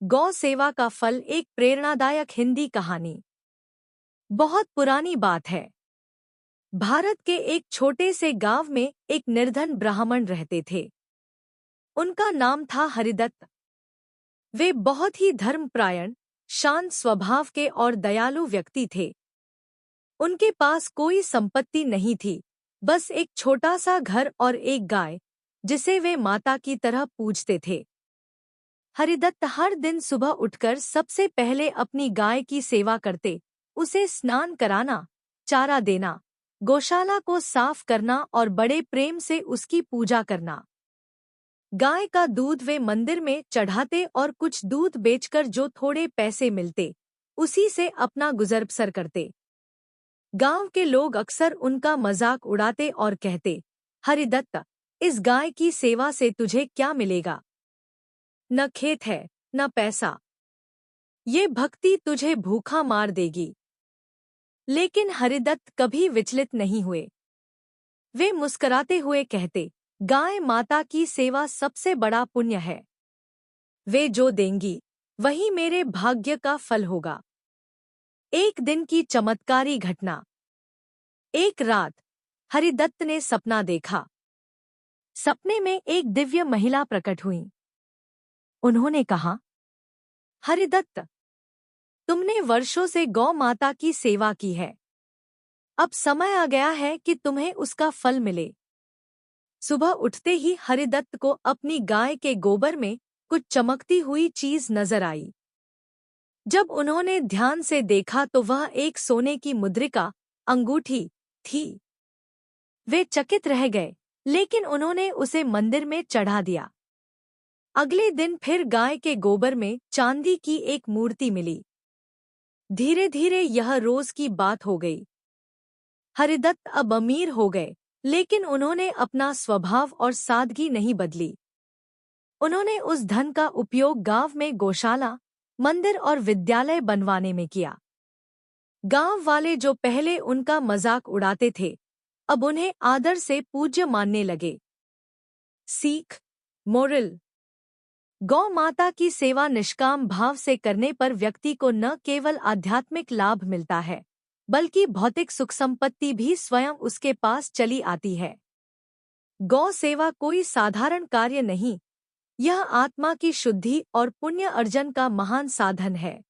गौ सेवा का फल एक प्रेरणादायक हिंदी कहानी। बहुत पुरानी बात है। भारत के एक छोटे से गांव में एक निर्धन ब्राह्मण रहते थे। उनका नाम था हरिदत्त। वे बहुत ही धर्मपरायण, शांत स्वभाव के और दयालु व्यक्ति थे। उनके पास कोई संपत्ति नहीं थी, बस एक छोटा सा घर और एक गाय, जिसे वे माता की तरह पूजते थे। हरिदत्त हर दिन सुबह उठकर सबसे पहले अपनी गाय की सेवा करते, उसे स्नान कराना, चारा देना, गौशाला को साफ करना और बड़े प्रेम से उसकी पूजा करना। गाय का दूध वे मंदिर में चढ़ाते और कुछ दूध बेचकर जो थोड़े पैसे मिलते, उसी से अपना गुजर बसर करते। गांव के लोग अक्सर उनका मजाक उड़ाते और कहते, हरिदत्त, इस गाय की सेवा से तुझे क्या मिलेगा? न खेत है, न पैसा। ये भक्ति तुझे भूखा मार देगी। लेकिन हरिदत्त कभी विचलित नहीं हुए। वे मुस्कुराते हुए कहते, गाय माता की सेवा सबसे बड़ा पुण्य है। वे जो देंगी, वही मेरे भाग्य का फल होगा। एक दिन की चमत्कारी घटना। एक रात हरिदत्त ने सपना देखा। सपने में एक दिव्य महिला प्रकट हुई। उन्होंने कहा, हरिदत्त, तुमने वर्षों से गौ माता की सेवा की है। अब समय आ गया है कि तुम्हें उसका फल मिले। सुबह उठते ही हरिदत्त को अपनी गाय के गोबर में कुछ चमकती हुई चीज नजर आई। जब उन्होंने ध्यान से देखा तो वह एक सोने की मुद्रिका, अंगूठी थी। वे चकित रह गए, लेकिन उन्होंने उसे मंदिर में चढ़ा दिया। अगले दिन फिर गाय के गोबर में चांदी की एक मूर्ति मिली। धीरे धीरे यह रोज की बात हो गई। हरिदत्त अब अमीर हो गए, लेकिन उन्होंने अपना स्वभाव और सादगी नहीं बदली। उन्होंने उस धन का उपयोग गांव में गौशाला, मंदिर और विद्यालय बनवाने में किया। गांव वाले जो पहले उनका मजाक उड़ाते थे, अब उन्हें आदर से पूज्य मानने लगे। सीख, मोरल। गौ माता की सेवा निष्काम भाव से करने पर व्यक्ति को न केवल आध्यात्मिक लाभ मिलता है, बल्कि भौतिक सुख संपत्ति भी स्वयं उसके पास चली आती है। गौ सेवा कोई साधारण कार्य नहीं, यह आत्मा की शुद्धि और पुण्य अर्जन का महान साधन है।